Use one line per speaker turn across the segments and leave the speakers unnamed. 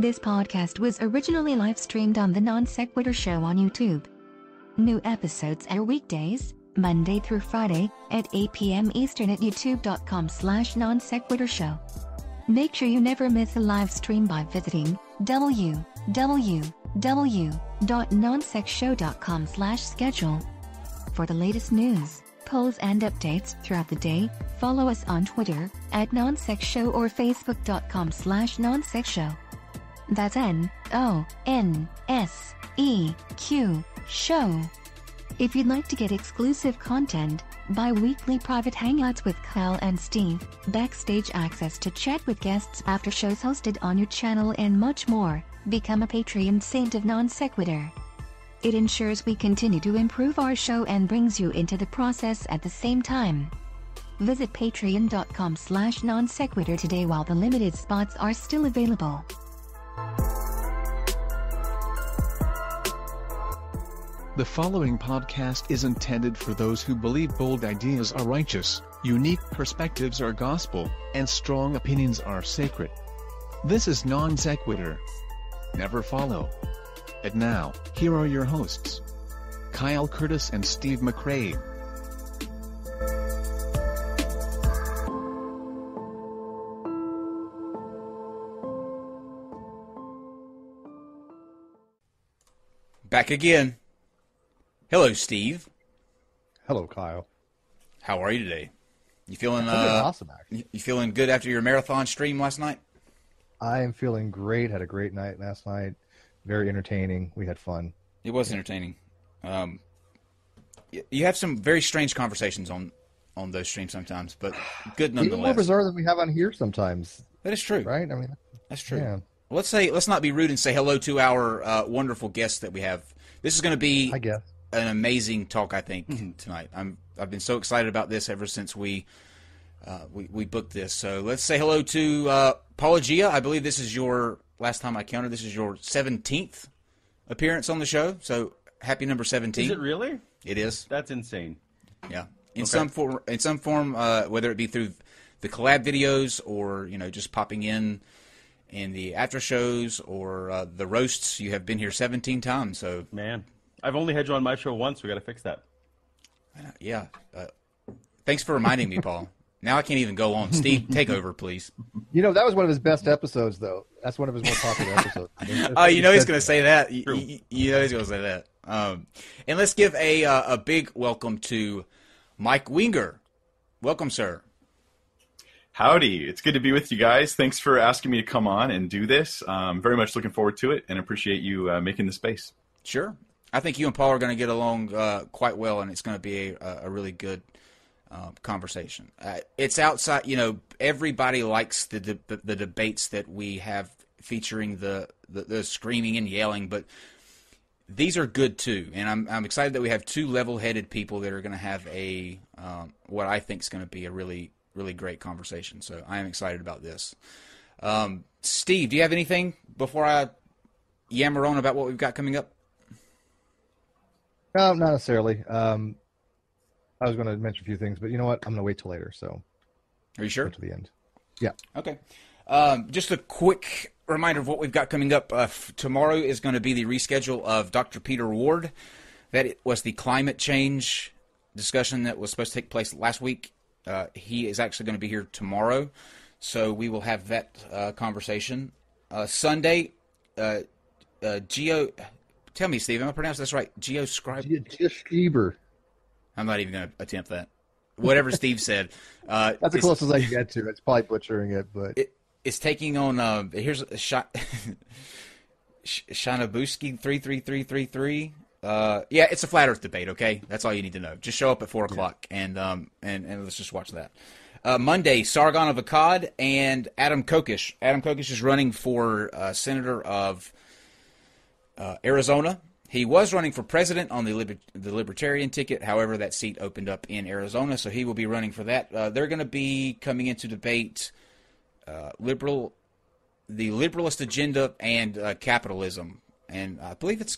This podcast was originally live-streamed on the NonSequitur show on YouTube. New episodes air weekdays, Monday through Friday, at 8 p.m. Eastern at youtube.com/NonSequitur show. Make sure you never miss a live stream by visiting www.nonsecshow.com/schedule. For the latest news, polls and updates throughout the day, follow us on Twitter, @NonSecShow or Facebook.com/NonSecShow. That's NONSEQ show. If you'd like to get exclusive content, bi-weekly private hangouts with Kyle and Steve, backstage access to chat with guests after shows hosted on your channel and much more, become a Patreon saint of NonSequitur. It ensures we continue to improve our show and brings you into the process at the same time. Visit patreon.com/NonSequitur today while the limited spots are still available.
The following podcast is intended for those who believe bold ideas are righteous, unique perspectives are gospel, and strong opinions are sacred. This is Non-Sequitur. Never follow. And now, here are your hosts, Kyle Curtis and Steve McRae.
Back again. Hello, Steve.
Hello, Kyle.
How are you today? You feeling
awesome, actually.
You feeling good after your marathon stream last night?
I am feeling great. Had a great night last night. Very entertaining. We had fun.
It was entertaining. You have some very strange conversations on those streams sometimes, but good nonetheless.
Even more bizarre than we have on here sometimes.
That is true,
right? I mean,
that's true.
Yeah.
Well, let's not be rude and say hello to our wonderful guests that we have. This is going to be,
I guess,
an amazing talk, I think, tonight. I've been so excited about this ever since we booked this. So let's say hello to Paulogia. I believe this is your, last time I counted, this is your 17th appearance on the show. So happy number 17.
Is it really?
It is.
That's insane.
Yeah. In some form, whether it be through the collab videos or, just popping in the after shows or the roasts, you have been here 17 times. So
man, I've only had you on my show once. We got to fix that.
Yeah. Thanks for reminding me, Paul. Now I can't even go on. Steve, take over, please.
That was one of his best episodes, though. That's one of his more popular episodes.
Oh, he's going to say that. He's going to say that. And let's give a big welcome to Mike Winger. Welcome, sir.
Howdy. It's good to be with you guys. Thanks for asking me to come on and do this. Very much looking forward to it and appreciate you making the space.
Sure. I think you and Paul are going to get along quite well, and it's going to be a really good conversation. It's outside, everybody likes the debates that we have featuring the screaming and yelling, but these are good too. And I'm excited that we have two level-headed people that are going to have what I think is going to be a really, really great conversation. So I am excited about this. Steve, do you have anything before I yammer on about what we've got coming up?
No, not necessarily. I was going to mention a few things, but you know what? I'm going to wait till later. So,
are you sure?
To the end. Yeah.
Okay. Just a quick reminder of what we've got coming up. Tomorrow is going to be the reschedule of Dr. Peter Ward. That was the climate change discussion that was supposed to take place last week. He is actually going to be here tomorrow, so we will have that conversation. Sunday, tell me, Steve, am I pronouncing this right?
Geoscriber.
I'm not even going to attempt that. Whatever Steve said.
That's the closest I can get to. It's probably butchering it, but
it's taking on. Here's Shanabuski 33333. Yeah, it's a flat Earth debate. Okay, that's all you need to know. Just show up at 4:00 and let's just watch that. Monday, Sargon of Akkad and Adam Kokesh. Adam Kokesh is running for senator of Arizona. He was running for president on the Libertarian ticket. However, that seat opened up in Arizona, so he will be running for that. They're going to be coming into debate the liberalist agenda and capitalism, and I believe there's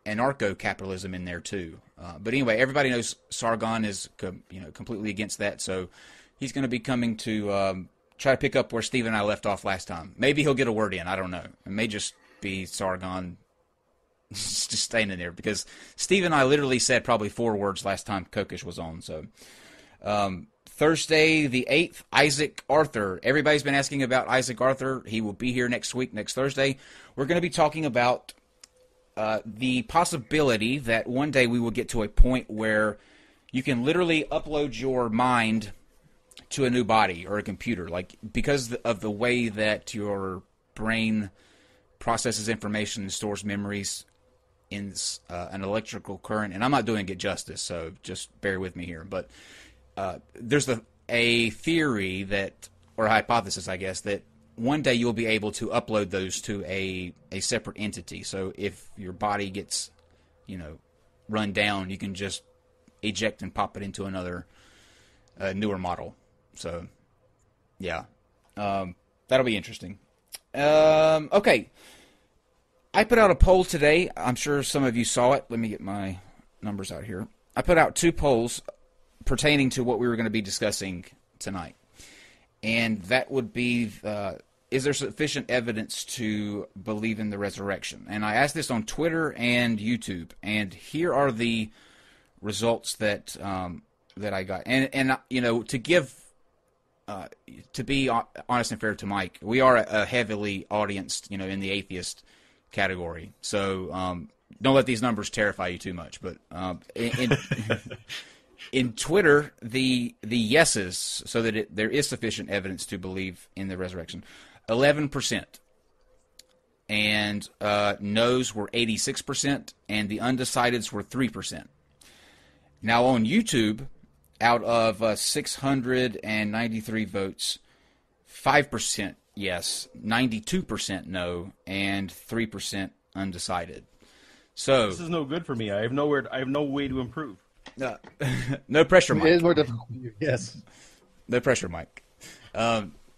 anarcho-capitalism in there too. But anyway, everybody knows Sargon is completely against that, so he's going to be coming to try to pick up where Steve and I left off last time. Maybe he'll get a word in. I don't know. It may just be Sargon just staying in there, because Steve and I literally said probably 4 words last time Kokish was on. So Thursday the 8th, Isaac Arthur. Everybody's been asking about Isaac Arthur. He will be here next week, next Thursday. We're going to be talking about the possibility that one day we will get to a point where you can literally upload your mind to a new body or a computer, like because of the way that your brain processes information and stores memories in an electrical current. And I'm not doing it justice, so just bear with me here. But there's a theory that, or a hypothesis, I guess, that one day you'll be able to upload those to a separate entity. So if your body gets, run down, you can just eject and pop it into another newer model. So, yeah, that'll be interesting. Okay, I put out a poll today. I'm sure some of you saw it. Let me get my numbers out here. I put out 2 polls pertaining to what we were going to be discussing tonight. And that would be, is there sufficient evidence to believe in the resurrection? And I asked this on Twitter and YouTube. And here are the results that I got. And to give, to be honest and fair to Mike, we are a heavily audienced, in the atheist category. So don't let these numbers terrify you too much. But in Twitter, the yeses, so that there is sufficient evidence to believe in the resurrection, 11%. And no's were 86%, and the undecideds were 3%. Now on YouTube, out of 693 votes, 5% yes, 92% no, and 3% undecided. So
this is no good for me. I have no way to improve.
No pressure, Mike.
It is more difficult. Yes.
No pressure, Mike.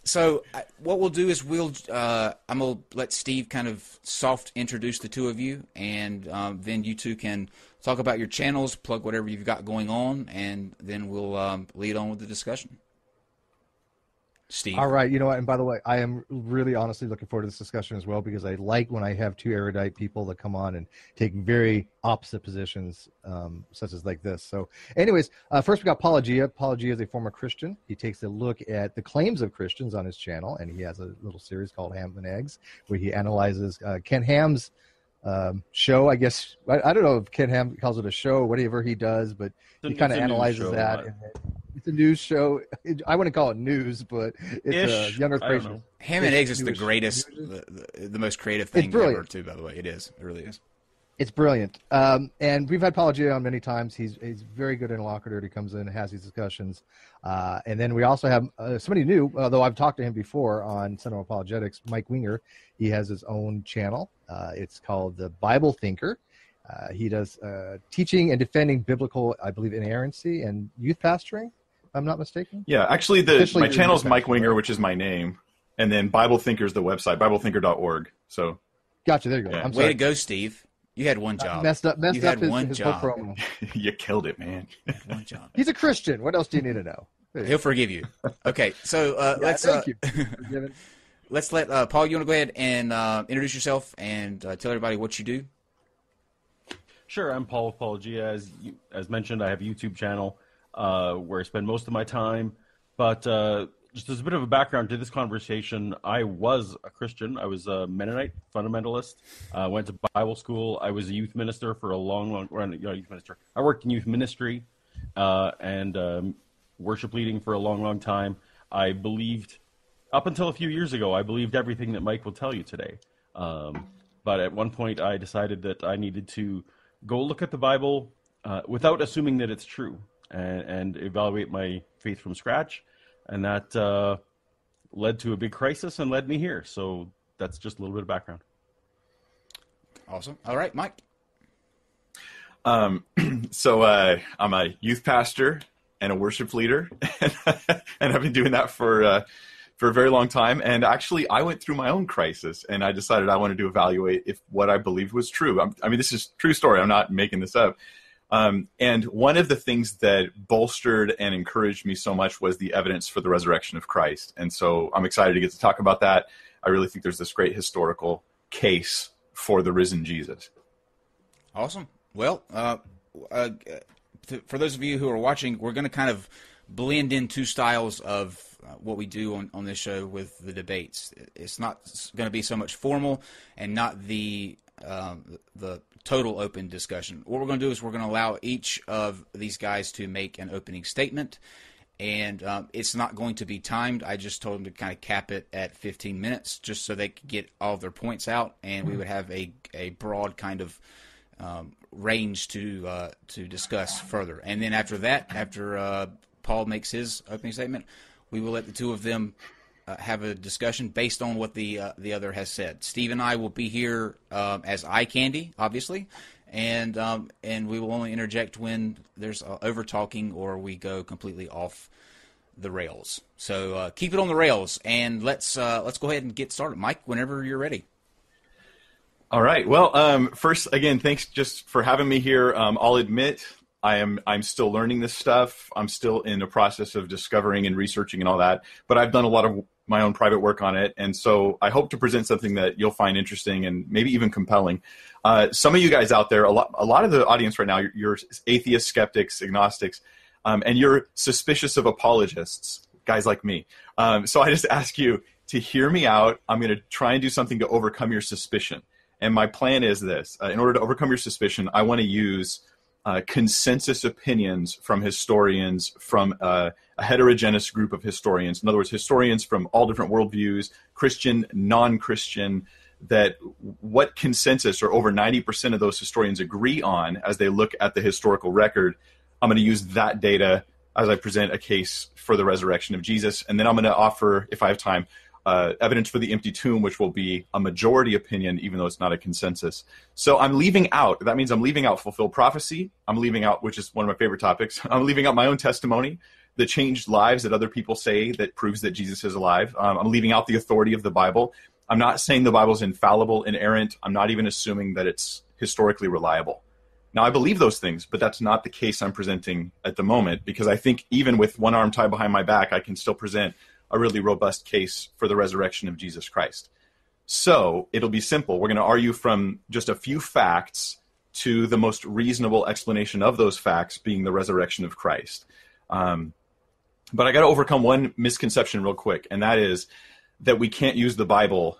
So what we'll do is I'm gonna let Steve kind of soft introduce the 2 of you, and then you 2 can talk about your channels, plug whatever you've got going on, and then we'll lead on with the discussion. Steve.
All right. You know what? And by the way, I am really honestly looking forward to this discussion as well, because I like when I have 2 erudite people that come on and take very opposite positions, such as like this. So anyways, first we got Paulogia. Paulogia is a former Christian. He takes a look at the claims of Christians on his channel, and he has a little series called Ham and Eggs, where he analyzes Ken Ham's show. I guess, I don't know if Ken Ham calls it a show or whatever he does, but he kind of analyzes that. It's a news show. I wouldn't call it news, but it's a younger creation.
Ham and Eggs is the greatest, the most creative thing ever, too, by the way. It is. It really is.
It's brilliant. And we've had Paulogia on many times. He's very good interlocutor. He comes in and has these discussions. And then we also have somebody new, although I've talked to him before on Sentinel Apologetics, Mike Winger. He has his own channel. It's called The Bible Thinker. He does teaching and defending biblical, I believe, inerrancy and youth pastoring, if I'm not mistaken.
Yeah, actually, my channel is Mike Winger, which is my name. And then Bible Thinker is the website, BibleThinker.org. So,
gotcha. There you go.
Yeah.
I'm sorry.
Way to go, Steve. You had one job.
Messed up
his
whole
job.
promo.
You killed it, man.
You had one job.
He's a Christian. What else do you need to know?
He'll forgive you. Okay, so let's
thank you.
let's let Paul. You want to go ahead and introduce yourself and tell everybody what you do?
Sure, I'm Paul of Paulogia. As mentioned, I have a YouTube channel where I spend most of my time. But just as a bit of a background to this conversation, I was a Christian. I was a Mennonite fundamentalist. Went to Bible school. I was a youth minister for a youth minister. I worked in youth ministry and worship leading for a long time. I believed, up until a few years ago, I believed everything that Mike will tell you today. But at one point, I decided that I needed to go look at the Bible without assuming that it's true and evaluate my faith from scratch. And that led to a big crisis and led me here. So that's just a little bit of background.
Awesome. All right, Mike.
So I'm a youth pastor and a worship leader, and I've been doing that for a very long time. And actually, I went through my own crisis, and I decided I wanted to evaluate if what I believed was true. I mean, this is a true story. I'm not making this up. And one of the things that bolstered and encouraged me so much was the evidence for the resurrection of Christ. And so I'm excited to get to talk about that. I really think there's this great historical case for the risen Jesus.
Awesome. Well, for those of you who are watching, we're going to kind of blend in two styles of what we do on this show with the debates. It's not going to be so much formal and not the total open discussion. What we're going to do is we're going to allow each of these guys to make an opening statement, and it's not going to be timed. I just told them to kind of cap it at 15 minutes just so they could get all of their points out, and we would have a broad kind of range to discuss further. And then after that, after Paul makes his opening statement, we will let the two of them have a discussion based on what the other has said. Steve and I will be here as eye candy, obviously, and we will only interject when there's over talking or we go completely off the rails. So keep it on the rails, and let's go ahead and get started. Mike, whenever you're ready.
All right. Well, first, again, thanks just for having me here. I'll admit I'm still learning this stuff. I'm still in the process of discovering and researching and all that, but I've done a lot of my own private work on it, and so I hope to present something that you'll find interesting and maybe even compelling. Some of you guys out there, a lot of the audience right now, you're atheists, skeptics, agnostics, and you're suspicious of apologists, guys like me. So I just ask you to hear me out. I'm going to try and do something to overcome your suspicion. And my plan is this. In order to overcome your suspicion, I want to use consensus opinions from historians, from a heterogeneous group of historians. In other words, historians from all different worldviews, Christian, non-Christian, that what consensus, or over 90% of those historians agree on as they look at the historical record. I'm going to use that data as I present a case for the resurrection of Jesus. And then I'm going to offer, if I have time, evidence for the empty tomb, which will be a majority opinion, even though it's not a consensus. So I'm leaving out, that means I'm leaving out fulfilled prophecy. I'm leaving out, which is one of my favorite topics, I'm leaving out my own testimony, the changed lives that other people say that proves that Jesus is alive. I'm leaving out the authority of the Bible. I'm not saying the Bible's infallible, inerrant. I'm not even assuming that it's historically reliable. Now, I believe those things, but that's not the case I'm presenting at the moment, because I think even with one arm tied behind my back, I can still present a really robust case for the resurrection of Jesus Christ. So it'll be simple. We're going to argue from just a few facts to the most reasonable explanation of those facts being the resurrection of Christ. But I got to overcome one misconception real quick, and that is that we can't use the Bible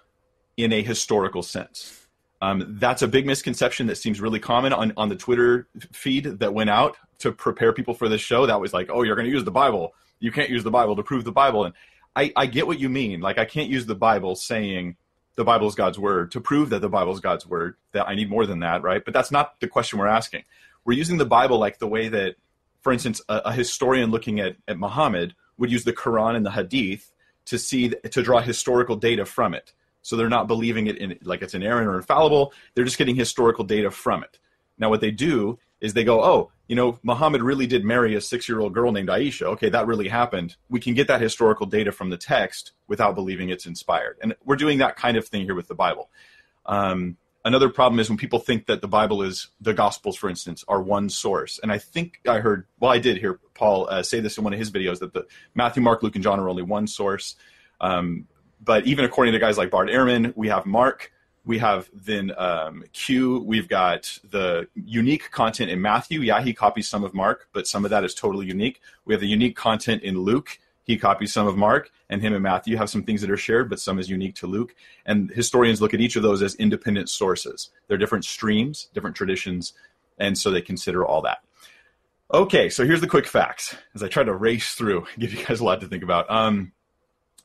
in a historical sense. That's a big misconception that seems really common on the Twitter feed that went out to prepare people for this show. That was like, oh, you're going to use the Bible. You can't use the Bible to prove the Bible. And I get what you mean. Like, I can't use the Bible saying the Bible is God's word to prove that the Bible is God's word, that I need more than that, right? But that's not the question we're asking. We're using the Bible like the way that, for instance, a historian looking at Muhammad would use the Quran and the Hadith to draw historical data from it. So they're not believing it in like it's inerrant or infallible. They're just getting historical data from it. Now, what they do is they go, oh, Muhammad really did marry a 6-year-old girl named Aisha. Okay, that really happened. We can get that historical data from the text without believing it's inspired. And we're doing that kind of thing here with the Bible. Another problem is when people think that the Bible is, the Gospels, for instance, are one source. And I think I did hear Paul say this in one of his videos, that the Matthew, Mark, Luke, and John are only one source. But even according to guys like Bart Ehrman, we have Mark, we have then Q, we've got the unique content in Matthew. Yeah, he copies some of Mark, but some of that is totally unique. We have the unique content in Luke. He copies some of Mark, and him and Matthew have some things that are shared, but some is unique to Luke. And historians look at each of those as independent sources. They're different streams, different traditions, and so they consider all that. Okay, so here's the quick facts, as I try to race through, give you guys a lot to think about.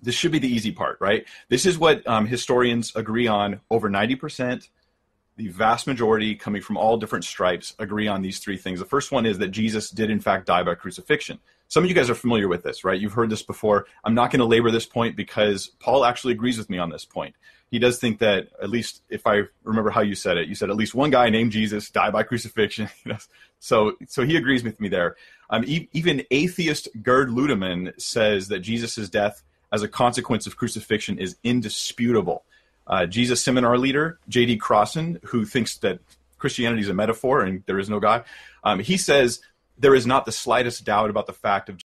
This should be the easy part, right? This is what historians agree on. Over 90%, the vast majority coming from all different stripes, agree on these three things. The first one is that Jesus did, in fact, die by crucifixion. Some of you guys are familiar with this, right? You've heard this before. I'm not going to labor this point because Paul actually agrees with me on this point. He does think that, at least if I remember how you said it, you said at least one guy named Jesus died by crucifixion. So he agrees with me there. Even atheist Gerd Ludemann says that Jesus' death as a consequence of crucifixion is indisputable. Jesus seminar leader J.D. Crossan, who thinks that Christianity is a metaphor and there is no God. He says there is not the slightest doubt about the fact of